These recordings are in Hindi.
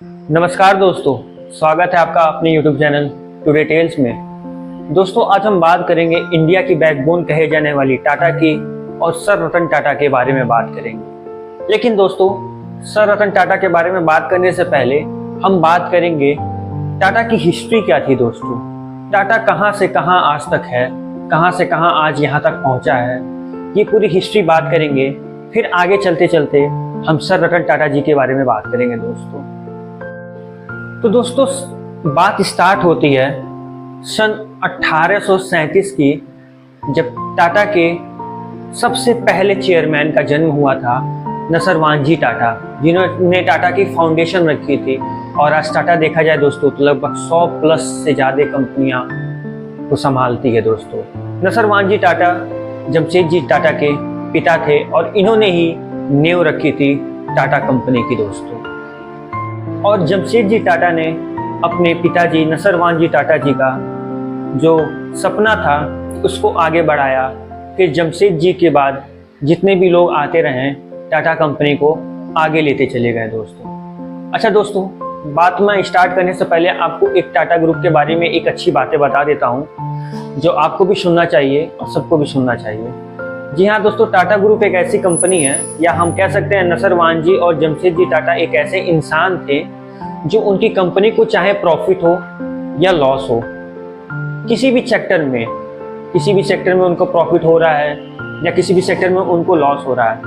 नमस्कार दोस्तों, स्वागत है आपका अपने YouTube चैनल टुडे टेल्स में। दोस्तों, आज हम बात करेंगे इंडिया की बैकबोन कहे जाने वाली टाटा की और सर रतन टाटा के बारे में बात करेंगे। लेकिन दोस्तों, सर रतन टाटा के बारे में बात करने से पहले हम बात करेंगे टाटा की हिस्ट्री क्या थी। दोस्तों, टाटा कहाँ से कहाँ आज तक है, कहाँ से कहाँ आज यहाँ तक पहुँचा है, ये पूरी हिस्ट्री बात करेंगे। फिर आगे चलते चलते हम सर रतन टाटा जी के बारे में बात करेंगे। तो दोस्तों बात स्टार्ट होती है सन 1837 की, जब टाटा के सबसे पहले चेयरमैन का जन्म हुआ था, नसरवानजी टाटा, जिन्होंने टाटा की फाउंडेशन रखी थी। और आज टाटा देखा जाए दोस्तों तो लगभग 100 प्लस से ज़्यादा कंपनियां को संभालती है। दोस्तों, नसरवानजी टाटा जमशेदजी टाटा के पिता थे और इन्होंने ही नींव रखी थी टाटा कंपनी की। दोस्तों, और जमशेदजी टाटा ने अपने पिताजी नसरवानजी टाटा जी का जो सपना था उसको आगे बढ़ाया। फिर जमशेद जी के बाद जितने भी लोग आते रहे, टाटा कंपनी को आगे लेते चले गए। दोस्तों, अच्छा दोस्तों, बात मैं स्टार्ट करने से पहले आपको एक टाटा ग्रुप के बारे में एक अच्छी बातें बता देता हूँ जो आपको भी सुनना चाहिए और सबको भी सुनना चाहिए। जी हाँ दोस्तों, टाटा ग्रुप एक ऐसी कंपनी है, या हम कह सकते हैं नसरवानजी और जमशेदजी टाटा एक ऐसे इंसान थे जो उनकी कंपनी को चाहे प्रॉफिट हो या लॉस हो, किसी भी सेक्टर में उनको प्रॉफिट हो रहा है या किसी भी सेक्टर में उनको लॉस हो रहा है,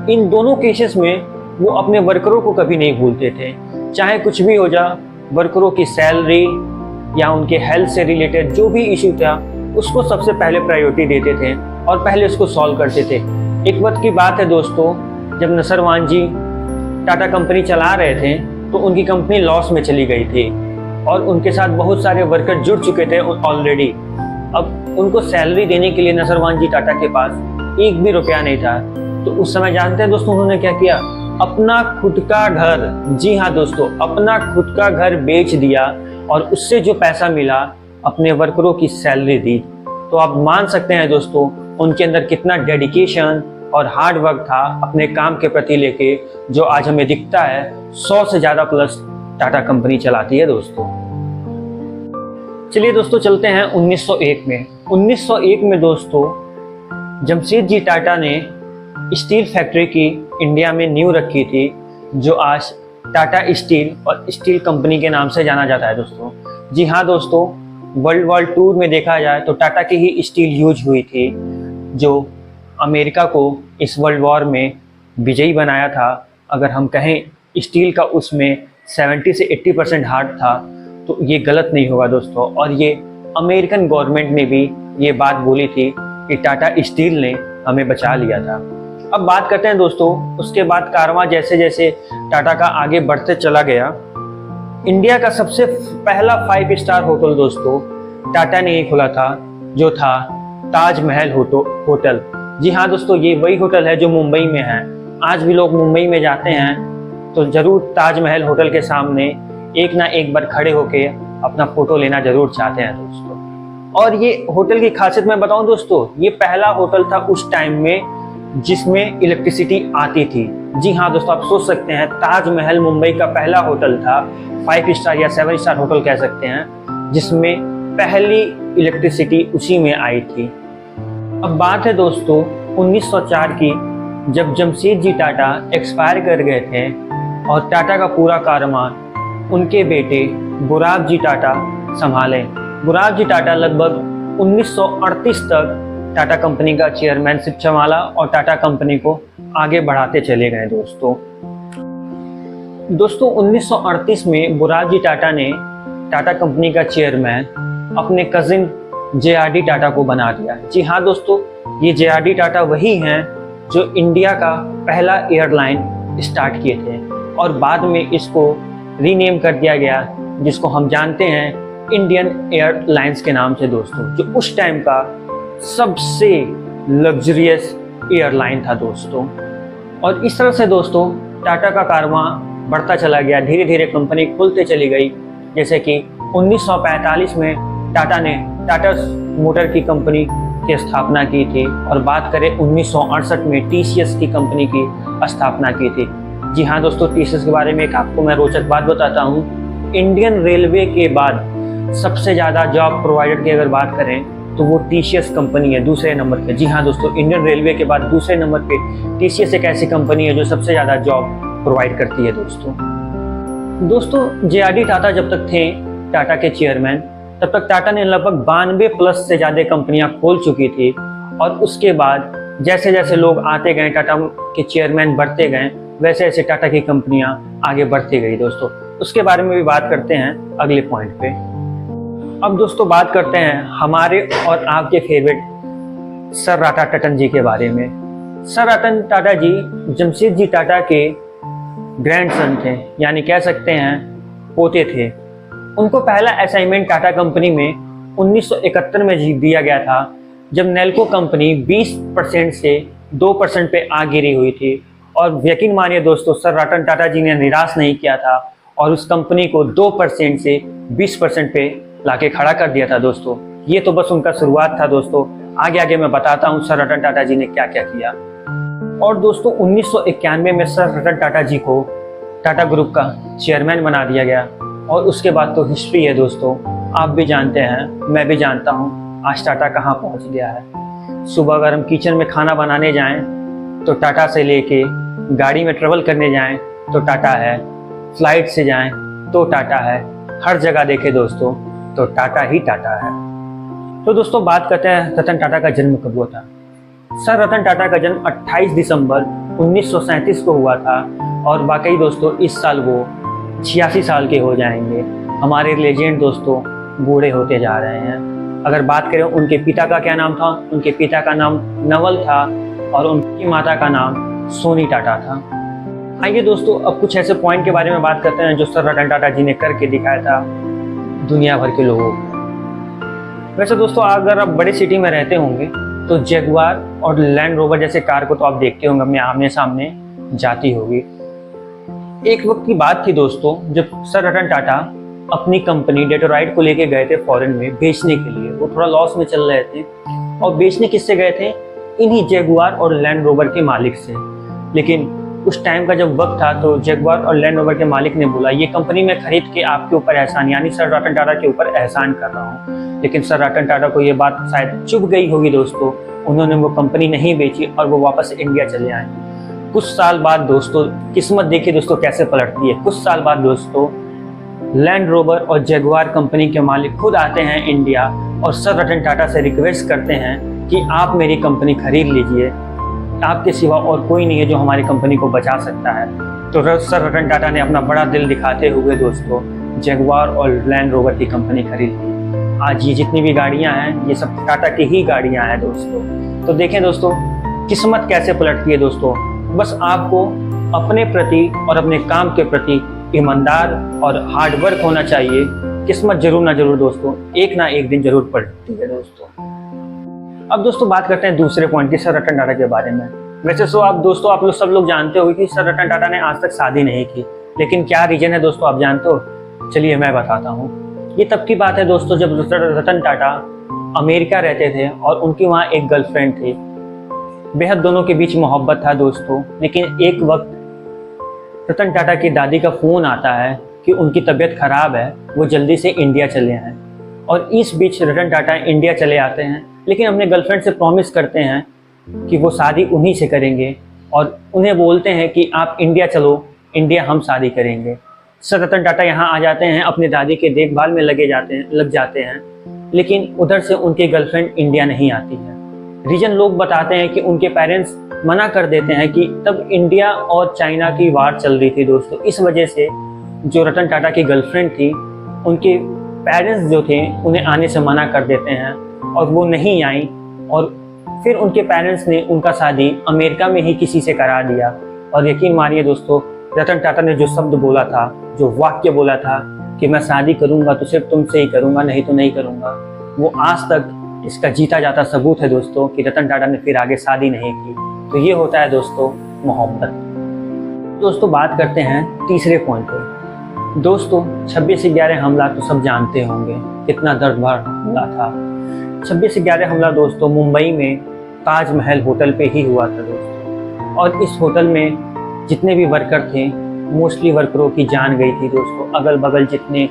इन दोनों केसेस में वो अपने वर्करों को कभी नहीं भूलते थे। चाहे कुछ भी हो जाए, वर्करों की सैलरी या उनके हेल्थ से रिलेटेड जो भी इशू था उसको सबसे पहले प्रायोरिटी देते थे और पहले उसको सॉल्व करते थे। एक वक्त की बात है दोस्तों, जब नसरवानजी टाटा कंपनी चला रहे थे तो उनकी कंपनी लॉस में चली गई थी और उनके साथ बहुत सारे वर्कर जुड़ चुके थे ऑलरेडी। अब उनको सैलरी देने के लिए नसरवानजी टाटा के पास एक भी रुपया नहीं था। तो उस समय जानते हैं दोस्तों उन्होंने क्या किया? अपना खुद का घर, जी हाँ दोस्तों, अपना खुद का घर बेच दिया और उससे जो पैसा मिला अपने वर्करों की सैलरी दी। तो आप मान सकते हैं दोस्तों उनके अंदर कितना डेडिकेशन और हार्ड वर्क था अपने काम के प्रति लेके, जो आज हमें दिखता है 100 से ज़्यादा प्लस टाटा कंपनी चलाती है। दोस्तों, चलिए दोस्तों चलते हैं 1901 में। 1901 में दोस्तों जमशेदजी टाटा ने स्टील फैक्ट्री की इंडिया में नींव रखी थी, जो आज टाटा स्टील और स्टील कंपनी के नाम से जाना जाता है। दोस्तों, जी हाँ दोस्तों, वर्ल्ड वॉर 2 में देखा जाए तो टाटा की ही स्टील यूज हुई थी, जो अमेरिका को इस वर्ल्ड वॉर में विजयी बनाया था। अगर हम कहें स्टील का उसमें 70 से 80% हार्ड था तो ये गलत नहीं होगा दोस्तों। और ये अमेरिकन गवर्नमेंट ने भी ये बात बोली थी कि टाटा स्टील ने हमें बचा लिया था। अब बात करते हैं दोस्तों, उसके बाद कारवां जैसे जैसे टाटा का आगे बढ़ते चला गया, इंडिया का सबसे पहला 5 स्टार होटल दोस्तों टाटा ने ही खोला था, जो था ताजमहल होटल। जी हाँ दोस्तों, ये वही होटल है जो मुंबई में है। आज भी लोग मुंबई में जाते हैं तो जरूर ताजमहल होटल के सामने एक ना एक बार खड़े होके अपना फोटो लेना जरूर चाहते हैं दोस्तों। और ये होटल की खासियत मैं बताऊं दोस्तों, ये पहला होटल था उस टाइम में जिसमें इलेक्ट्रिसिटी आती थी। जी हाँ दोस्तों, आप सोच सकते हैं ताजमहल मुंबई का पहला होटल था, 5 स्टार या 7 स्टार होटल कह सकते हैं, जिसमें पहली इलेक्ट्रिसिटी उसी में आई थी। अब बात है दोस्तों 1904 की, जब जमशेदजी टाटा एक्सपायर कर गए थे और टाटा का पूरा कारवां उनके बेटे बुराबजी टाटा संभाले। बुराबजी टाटा लगभग 1938 तक टाटा कंपनी का चेयरमैनशिप संभाला और टाटा कंपनी को आगे बढ़ाते चले गए। दोस्तों 1938 में बुराबजी टाटा ने टाटा कंपनी का चेयरमैन अपने कजिन JRD टाटा को बना दिया। जी हाँ दोस्तों, ये JRD टाटा वही हैं जो इंडिया का पहला एयरलाइन स्टार्ट किए थे और बाद में इसको रीनेम कर दिया गया, जिसको हम जानते हैं इंडियन एयरलाइंस के नाम से दोस्तों, जो उस टाइम का सबसे लग्जरियस एयरलाइन था दोस्तों। और इस तरह से दोस्तों टाटा का कारवां बढ़ता चला गया, धीरे धीरे कंपनी खुलते चली गई। जैसे कि 1945 में टाटा ने टाटा मोटर की कंपनी की स्थापना की थी और बात करें 1968 में TCS की कंपनी की स्थापना की थी। जी हाँ दोस्तों, टीसीएस के बारे में एक आपको मैं रोचक बात बताता हूँ। इंडियन रेलवे के बाद सबसे ज़्यादा जॉब प्रोवाइडर की अगर बात करें तो वो टीसीएस कंपनी है दूसरे नंबर पे। जी हाँ दोस्तों, इंडियन रेलवे के बाद दूसरे नंबर पे टीसीएस एक ऐसी कंपनी है जो सबसे ज़्यादा जॉब प्रोवाइड करती है दोस्तों जेआरडी टाटा जब तक थे टाटा के चेयरमैन, तब तक टाटा ने लगभग 92 प्लस से ज़्यादा कंपनियां खोल चुकी थी। और उसके बाद जैसे जैसे लोग आते गए, टाटा के चेयरमैन बढ़ते गए, वैसे वैसे टाटा की कंपनियां आगे बढ़ती गई दोस्तों। उसके बारे में भी बात करते हैं अगले पॉइंट पे। अब दोस्तों बात करते हैं हमारे और आपके फेवरेट सर रतन टाटा जी के बारे में। सर रतन टाटा जी जमशेद जी टाटा के ग्रैंडसन थे, यानी कह सकते हैं पोते थे। उनको पहला असाइनमेंट टाटा कंपनी में 1971 में दिया गया था, जब नेल्को कंपनी 20% से 2% पे आ गिरी हुई थी। और यकीन मानिए दोस्तों, सर रतन टाटा जी ने निराश नहीं किया था और उस कंपनी को 2% से 20% पे लाके खड़ा कर दिया था दोस्तों। ये तो बस उनका शुरुआत था दोस्तों, आगे आगे मैं बताता हूँ सर रतन टाटा जी ने क्या क्या किया। और दोस्तों 1991 में सर रतन टाटा जी को टाटा ग्रुप का चेयरमैन बना दिया गया। और उसके बाद तो हिस्ट्री है दोस्तों, आप भी जानते हैं, मैं भी जानता हूँ आज टाटा कहाँ पहुँच गया है। सुबह अगर हम किचन में खाना बनाने जाएं तो टाटा से लेके गाड़ी में ट्रेवल करने जाएं तो टाटा है, फ्लाइट से जाएं तो टाटा है, हर जगह देखें दोस्तों तो टाटा ही टाटा है। तो दोस्तों बात करते हैं रतन टाटा का जन्म कब हुआ था। सर रतन टाटा का जन्म 28 दिसंबर 1937 को हुआ था। और वाकई दोस्तों इस साल वो 86 साल के हो जाएंगे। हमारे लेजेंड दोस्तों बूढ़े होते जा रहे हैं। अगर बात करें उनके पिता का क्या नाम था, उनके पिता का नाम नवल था और उनकी माता का नाम सोनी टाटा था। आइए दोस्तों अब कुछ ऐसे पॉइंट के बारे में बात करते हैं जो सर रतन टाटा जी ने करके दिखाया था दुनिया भर के लोगों को। वैसे दोस्तों अगर आप बड़े सिटी में रहते होंगे तो जगुआर और लैंड रोवर जैसे कार को तो आप देखते होंगे, अपने आमने सामने जाती होगी। एक वक्त की बात थी दोस्तों जब सर रतन टाटा अपनी कंपनी डेट्रॉइट को लेके गए थे फॉरेन में बेचने के लिए। वो थोड़ा लॉस में चल रहे थे और बेचने किससे गए थे, इन्हीं जगुआर और लैंड रोवर के मालिक से। लेकिन उस टाइम का जब वक्त था तो जगुआर और लैंड रोवर के मालिक ने बोला ये कंपनी मैं खरीद के आपके ऊपर एहसान, यानी सर रतन टाटा के ऊपर एहसान कर रहा हूँ। लेकिन सर रतन टाटा को ये बात शायद चुभ गई होगी दोस्तों, उन्होंने वो कंपनी नहीं बेची और वो वापस इंडिया चले आए। कुछ साल बाद दोस्तों किस्मत देखिए दोस्तों कैसे पलटती है। कुछ साल बाद दोस्तों लैंड रोवर और जगुआर कंपनी के मालिक खुद आते हैं इंडिया और सर रतन टाटा से रिक्वेस्ट करते हैं कि आप मेरी कंपनी खरीद लीजिए, आपके सिवा और कोई नहीं है जो हमारी कंपनी को बचा सकता है। तो सर रतन टाटा ने अपना बड़ा दिल दिखाते हुए दोस्तों जगुआर और लैंड रोवर की कंपनी खरीद ली। आज ये जितनी भी गाड़ियां हैं ये सब टाटा की ही गाड़ियां हैं दोस्तों। तो देखें दोस्तों किस्मत कैसे पलटती है दोस्तों। बस आपको अपने प्रति और अपने काम के प्रति ईमानदार और हार्डवर्क होना चाहिए। किस्मत जरूर ना जरूर दोस्तों एक ना एक दिन जरूर पलटती है दोस्तों। अब दोस्तों बात करते हैं दूसरे पॉइंट की, सर रतन टाटा के बारे में। वैसे तो आप दोस्तों आप लोग सब लोग जानते हो कि सर रतन टाटा ने आज तक शादी नहीं की, लेकिन क्या रीजन है दोस्तों आप जानते हो? चलिए मैं बताता हूँ। ये तब की बात है दोस्तों जब रतन टाटा अमेरिका रहते थे और उनकी वहाँ एक गर्लफ्रेंड थी। बेहद दोनों के बीच मोहब्बत था दोस्तों। लेकिन एक वक्त रतन टाटा की दादी का फ़ोन आता है कि उनकी तबीयत खराब है, वो जल्दी से इंडिया चले आए। और इस बीच रतन टाटा इंडिया चले आते हैं, लेकिन अपने गर्लफ्रेंड से प्रॉमिस करते हैं कि वो शादी उन्हीं से करेंगे और उन्हें बोलते हैं कि आप इंडिया चलो, इंडिया हम शादी करेंगे। सर रतन टाटा यहाँ आ जाते हैं, अपनी दादी के देखभाल में लग जाते हैं, लेकिन उधर से उनकी गर्लफ्रेंड इंडिया नहीं आती है। रीजन लोग बताते हैं कि उनके पेरेंट्स मना कर देते हैं कि तब इंडिया और चाइना की वार चल रही थी दोस्तों। इस वजह से जो रतन टाटा की गर्लफ्रेंड थी उनके पेरेंट्स जो थे उन्हें आने से मना कर देते हैं और वो नहीं आई। और फिर उनके पेरेंट्स ने उनका शादी अमेरिका में ही किसी से करा दिया। और यकीन मानिए दोस्तों रतन टाटा ने जो शब्द बोला था, जो वाक्य बोला था कि मैं शादी करूंगा तो सिर्फ तुमसे ही करूंगा, नहीं तो नहीं करूंगा, वो आज तक इसका जीता जाता सबूत है दोस्तों कि रतन टाटा ने फिर आगे शादी नहीं की। तो ये होता है दोस्तों मोहब्बत। दोस्तों बात करते हैं तीसरे पॉइंट पे। दोस्तों 26/11 हमला तो सब जानते होंगे, कितना दर्दनाक हमला था। 26/11 हमला दोस्तों मुंबई में ताजमहल होटल पे ही हुआ था दोस्तों। और इस होटल में जितने भी वर्कर थे मोस्टली वर्करों की जान गई थी दोस्तों। अगल बगल जितने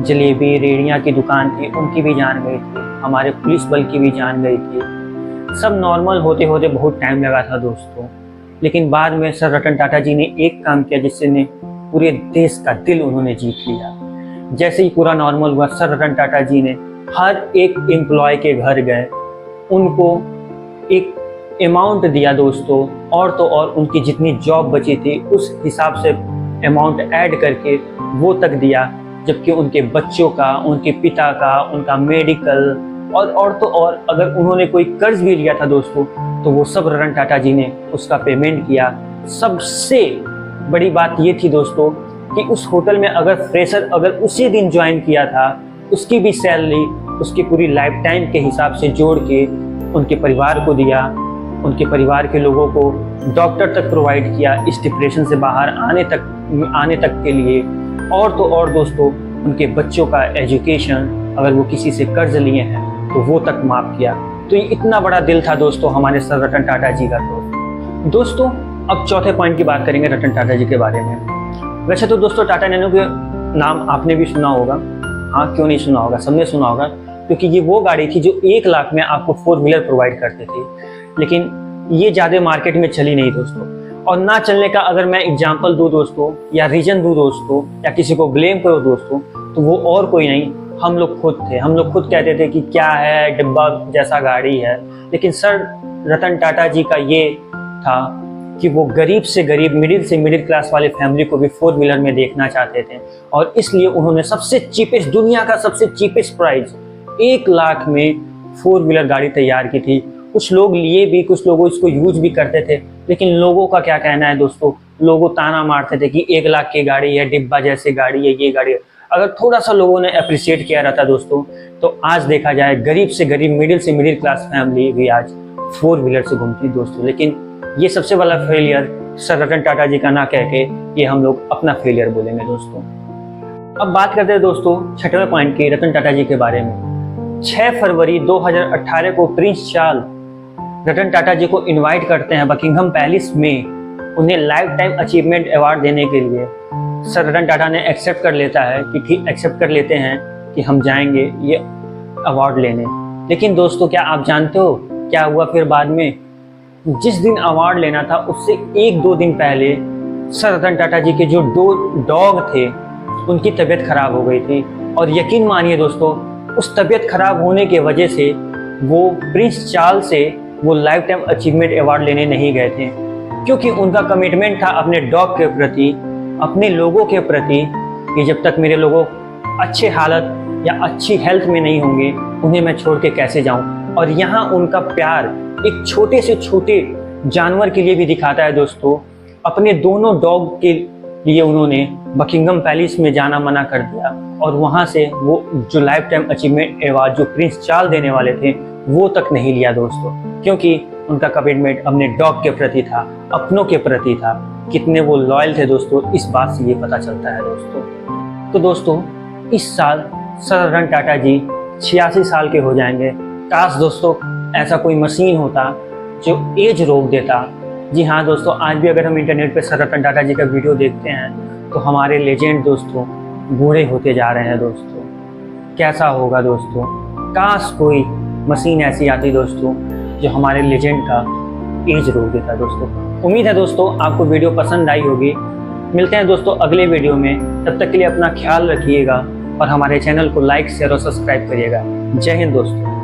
जलेबी रेड़ियाँ की दुकान थी उनकी भी जान गई थी, हमारे पुलिस बल की भी जान गई थी। सब नॉर्मल होते होते बहुत टाइम लगा था दोस्तों, लेकिन बाद में सर रतन टाटा जी ने एक काम किया जिससे ने पूरे देश का दिल उन्होंने जीत लिया। जैसे ही पूरा नॉर्मल हुआ, सर रतन टाटा जी ने हर एक एम्प्लॉय के घर गए, उनको एक अमाउंट दिया दोस्तों, और तो और उनकी जितनी जॉब बची थी उस हिसाब से अमाउंट ऐड करके वो तक दिया, जबकि उनके बच्चों का, उनके पिता का, उनका मेडिकल और तो और अगर उन्होंने कोई कर्ज भी लिया था दोस्तों तो वो सब रतन टाटा जी ने उसका पेमेंट किया। सबसे बड़ी बात ये थी दोस्तों कि उस होटल में अगर फ्रेशर अगर उसी दिन ज्वाइन किया था उसकी भी सैलरी उसकी पूरी लाइफ टाइम के हिसाब से जोड़ के उनके परिवार को दिया, उनके परिवार के लोगों को डॉक्टर तक प्रोवाइड किया इस डिप्रेशन से बाहर आने तक के लिए। और तो और दोस्तों उनके बच्चों का एजुकेशन अगर वो किसी से कर्ज लिए हैं तो वो तक माफ़ किया। तो ये इतना बड़ा दिल था दोस्तों हमारे सर रतन टाटा जी का। तो दोस्तों अब चौथे पॉइंट की बात करेंगे रतन टाटा जी के बारे में। वैसे तो दोस्तों टाटा नैनो के नाम आपने भी सुना होगा, हाँ क्यों नहीं सुना होगा, सबने सुना होगा, क्योंकि ये वो गाड़ी थी जो 1 लाख में आपको 4 व्हीलर प्रोवाइड करते थे। लेकिन ये ज़्यादा मार्केट में चली नहीं दोस्तों, और ना चलने का अगर मैं एग्जाम्पल दूँ दोस्तों या रीजन दूँ दोस्तों या किसी को ब्लेम करो दोस्तों तो वो और कोई नहीं, हम लोग खुद थे। हम लोग खुद कहते थे कि क्या है, डिब्बा जैसा गाड़ी है। लेकिन सर रतन टाटा जी का ये था कि वो गरीब से गरीब, मिडिल से मिडिल क्लास वाले फैमिली को भी 4 व्हीलर में देखना चाहते थे, और इसलिए उन्होंने सबसे चीपेस्ट, दुनिया का सबसे चीपेस्ट प्राइस 1 लाख में 4 व्हीलर गाड़ी तैयार की थी। कुछ लोग लिए भी, कुछ लोगों इसको यूज भी करते थे, लेकिन लोगों का क्या कहना है दोस्तों, लोगों ताना मारते थे कि 1 लाख की गाड़ी है, डिब्बा जैसी गाड़ी है, ये गाड़ी है। अगर थोड़ा सा लोगों ने अप्रिशिएट किया रहता दोस्तों तो आज देखा जाए गरीब से गरीब, मिडिल से मिडिल क्लास फैमिली भी आज 4 व्हीलर से घूमती दोस्तों। लेकिन ये सबसे बड़ा फेलियर सर रतन टाटा जी का ना कह के ये हम लोग अपना फेलियर बोलेंगे दोस्तों। अब बात करते हैं दोस्तों 6वें पॉइंट की, रतन टाटा जी के बारे में। 6 फरवरी 2018 को प्रिंस चार्ल्स रतन टाटा जी को इनवाइट करते हैं बकिंघम पैलेस में उन्हें लाइफ टाइम अचीवमेंट अवार्ड देने के लिए। सर रतन टाटा ने एक्सेप्ट कर लेते हैं कि हम जाएंगे ये अवार्ड लेने। लेकिन दोस्तों क्या आप जानते हो क्या हुआ फिर बाद में? जिस दिन अवार्ड लेना था उससे 1-2 दिन पहले सर रतन टाटा जी के जो 2 डॉग थे उनकी तबीयत खराब हो गई थी, और यकीन मानिए दोस्तों उस तबीयत खराब होने की वजह से वो प्रिंस चार्ल्स से वो लाइफ टाइम अचीवमेंट अवार्ड लेने नहीं गए थे, क्योंकि उनका कमिटमेंट था अपने डॉग के प्रति, अपने लोगों के प्रति कि जब तक मेरे लोगों अच्छे हालत या अच्छी हेल्थ में नहीं होंगे उन्हें मैं छोड़ के कैसे जाऊं। और यहाँ उनका प्यार एक छोटे से छोटे जानवर के लिए भी दिखाता है दोस्तों। अपने दोनों डॉग के लिए उन्होंने बकिंघम पैलेस में जाना मना कर दिया, और वहाँ से वो जो लाइफ टाइम अचीवमेंट अवार्ड जो प्रिंस चार्ल्स देने वाले थे वो तक नहीं लिया दोस्तों, क्योंकि उनका कमिटमेंट अपने डॉग के प्रति था, अपनों के प्रति था। कितने वो लॉयल थे दोस्तों, इस बात से ये पता चलता है दोस्तों। तो दोस्तों इस साल सर रतन टाटा जी 86 साल के हो जाएंगे। काश दोस्तों ऐसा कोई मशीन होता जो एज रोक देता। जी हाँ दोस्तों, आज भी अगर हम इंटरनेट पे सर रतन टाटा जी का वीडियो देखते हैं तो हमारे लेजेंड दोस्तों बूढ़े होते जा रहे हैं दोस्तों। कैसा होगा दोस्तों, काश कोई मशीन ऐसी आती दोस्तों जो हमारे लेजेंड का एज रोक देता दोस्तों। उम्मीद है दोस्तों आपको वीडियो पसंद आई होगी। मिलते हैं दोस्तों अगले वीडियो में, तब तक के लिए अपना ख्याल रखिएगा और हमारे चैनल को लाइक, शेयर और सब्सक्राइब करिएगा। जय हिंद दोस्तों।